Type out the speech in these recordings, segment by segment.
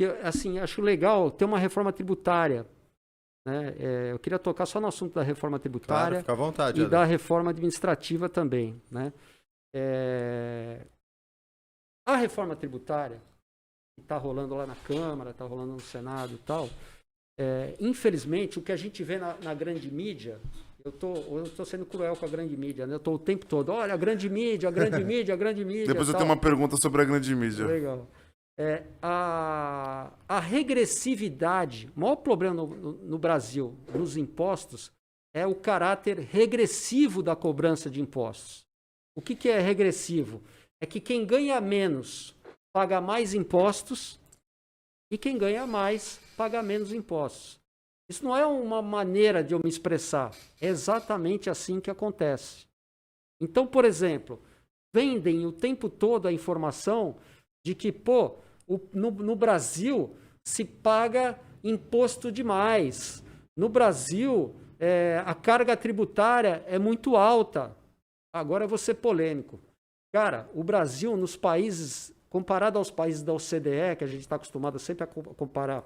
que assim, acho legal ter uma reforma tributária, né? Eu queria tocar só no assunto da reforma tributária, Claro, fica à vontade, e Ale. da reforma administrativa também, né? A reforma tributária, que está rolando lá na Câmara, está rolando no Senado e tal, infelizmente, o que a gente vê na grande mídia, eu tô sendo cruel com a grande mídia, né? Eu estou o tempo todo, olha, a grande mídia, a grande mídia, a grande mídia. Depois eu tal. tenho uma pergunta sobre a grande mídia. Legal. A regressividade, o maior problema no Brasil, nos impostos, é o caráter regressivo da cobrança de impostos. O que é regressivo? É que quem ganha menos paga mais impostos e quem ganha mais paga menos impostos. Isso não é uma maneira de eu me expressar. É exatamente assim que acontece. Então, por exemplo, vendem o tempo todo a informação de que, no Brasil se paga imposto demais. No Brasil, a carga tributária é muito alta. Agora eu vou ser polêmico. Cara, o Brasil, nos países, comparado aos países da OCDE, que a gente está acostumado sempre a comparar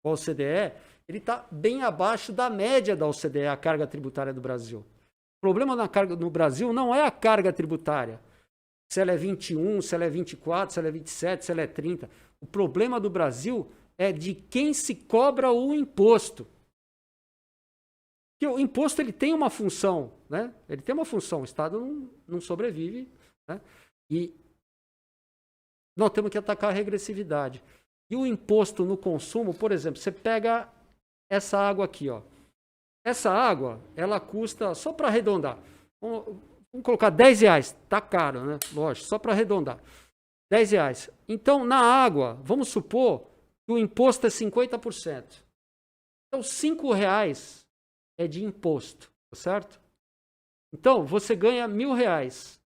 com a OCDE, ele está bem abaixo da média da OCDE, a carga tributária do Brasil. O problema no Brasil não é a carga tributária. Se ela é 21, se ela é 24, se ela é 27, se ela é 30. O problema do Brasil é de quem se cobra o imposto. Porque o imposto ele tem uma função, né? Ele tem uma função, o Estado não sobrevive, né? E nós temos que atacar a regressividade. E o imposto no consumo, por exemplo, você pega essa água aqui, ó. Essa água, ela custa, só para arredondar, vamos colocar R$10, tá caro, né? Lógico, só para arredondar. R$10. Então, na água, vamos supor que o imposto é 50%. Então, R$5 é de imposto, certo? Então, você ganha R$1.000.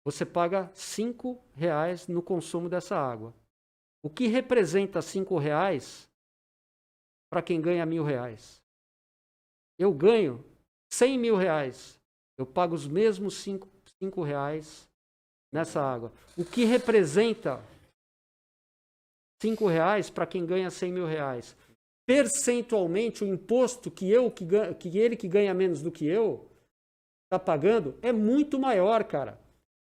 Você paga R$5 no consumo dessa água. O que representa R$5 para quem ganha R$1.000? Eu ganho R$100.000. Eu pago os mesmos R$5 nessa água. O que representa R$5 para quem ganha R$100.000? Percentualmente, o imposto que ele que ganha menos do que eu está pagando é muito maior, cara.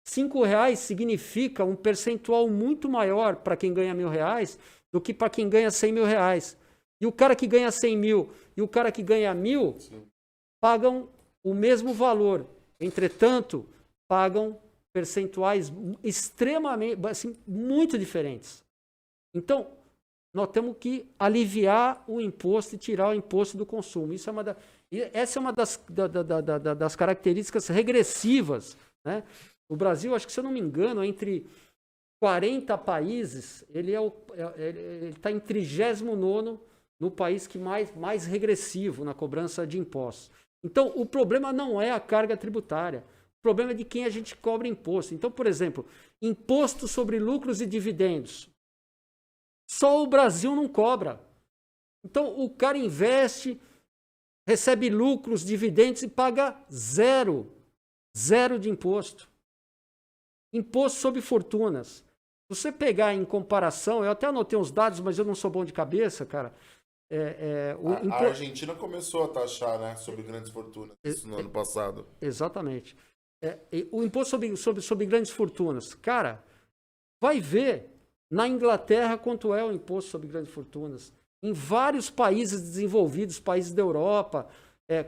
R$5 significa um percentual muito maior para quem ganha R$1.000 do que para quem ganha R$100.000. E o cara que ganha 100 mil e o cara que ganha 1.000 pagam o mesmo valor. Entretanto, pagam percentuais extremamente, assim, muito diferentes. Então, nós temos que aliviar o imposto e tirar o imposto do consumo. Essa é uma das características regressivas, né? O Brasil, acho que se eu não me engano, entre 40 países, ele está em 39º no país que mais regressivo na cobrança de impostos. Então, o problema não é a carga tributária. O problema é de quem a gente cobra imposto. Então, por exemplo, imposto sobre lucros e dividendos. Só o Brasil não cobra. Então, o cara investe, recebe lucros, dividendos e paga zero de imposto. Imposto sobre fortunas. Se você pegar em comparação, eu até anotei uns dados, mas eu não sou bom de cabeça, cara. A Argentina começou a taxar, né, sobre grandes fortunas isso no ano passado. Exatamente. O imposto sobre grandes fortunas. Cara, vai ver na Inglaterra quanto é o imposto sobre grandes fortunas. Em vários países desenvolvidos, países da Europa,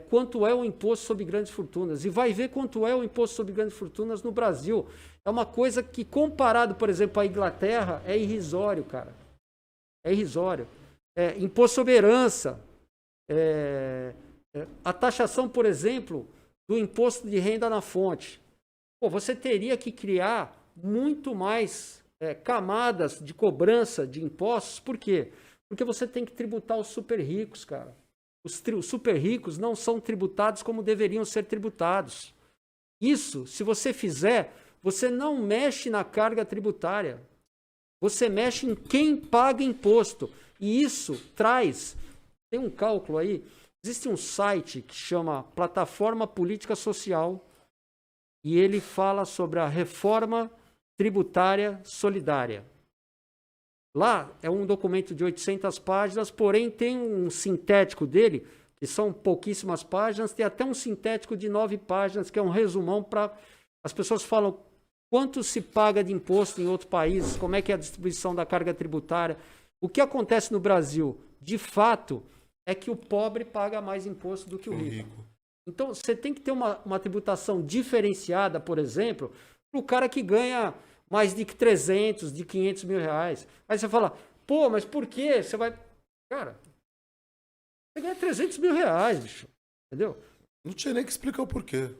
quanto é o imposto sobre grandes fortunas. E vai ver quanto é o imposto sobre grandes fortunas no Brasil. É uma coisa que, comparado, por exemplo, à Inglaterra, é irrisório, cara. É irrisório. Imposto sobre herança. A taxação, por exemplo, do imposto de renda na fonte. Você teria que criar muito mais camadas de cobrança de impostos. Por quê? Porque você tem que tributar os super ricos, cara. Os super ricos não são tributados como deveriam ser tributados. Isso, se você fizer, você não mexe na carga tributária. Você mexe em quem paga imposto. E isso traz... Tem um cálculo aí. Existe um site que chama Plataforma Política Social e ele fala sobre a reforma tributária solidária. Lá é um documento de 800 páginas, porém tem um sintético dele, que são pouquíssimas páginas, tem até um sintético de 9 páginas, que é um resumão para... As pessoas falam quanto se paga de imposto em outros países, como é que é a distribuição da carga tributária. O que acontece no Brasil, de fato, é que o pobre paga mais imposto do que o rico. Então, você tem que ter uma tributação diferenciada, por exemplo, para o cara que ganha mais de 300, de 500 mil reais. Aí você fala, pô, mas por quê? Você vai... Cara, você ganha 300 mil reais, bicho. Entendeu? Não tinha nem que explicar o porquê.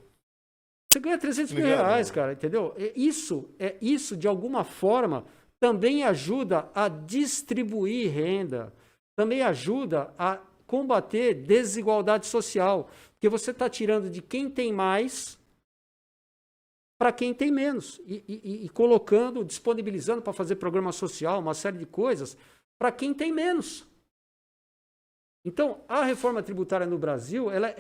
Você ganha 300 mil reais, cara, entendeu? Isso, de alguma forma, também ajuda a distribuir renda, também ajuda a combater desigualdade social, porque você está tirando de quem tem mais para quem tem menos e colocando, disponibilizando para fazer programa social, uma série de coisas para quem tem menos. Então, a reforma tributária no Brasil, ela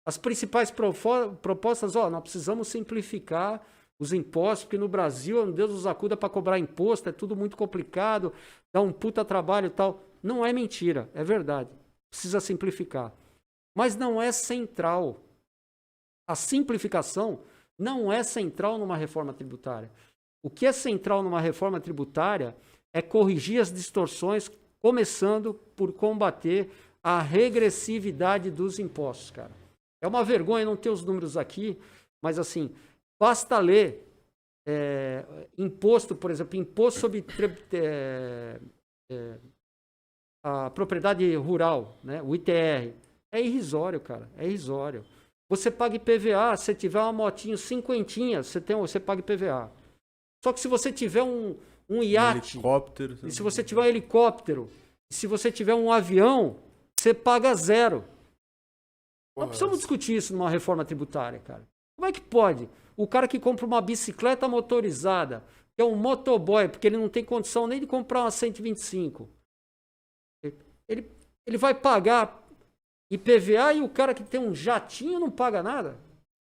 as principais propostas, nós precisamos simplificar os impostos, porque no Brasil, Deus nos acuda para cobrar imposto, é tudo muito complicado, dá um puta trabalho e tal. Não é mentira, é verdade. Precisa simplificar. Mas não é central. A simplificação não é central numa reforma tributária. O que é central numa reforma tributária é corrigir as distorções, começando por combater a regressividade dos impostos, cara. É uma vergonha não ter os números aqui, mas assim, basta ler imposto, por exemplo, imposto sobre a propriedade rural, né? O ITR. É irrisório, cara, é irrisório. Você paga IPVA, se tiver uma motinho cinquentinha, você paga IPVA. Só que se você tiver um iate, e se você tiver um helicóptero, e se você tiver um avião, você paga 0. Nós precisamos discutir isso numa reforma tributária, cara. Como é que pode? O cara que compra uma bicicleta motorizada, que é um motoboy, porque ele não tem condição nem de comprar uma 125, ele vai pagar IPVA e o cara que tem um jatinho não paga nada?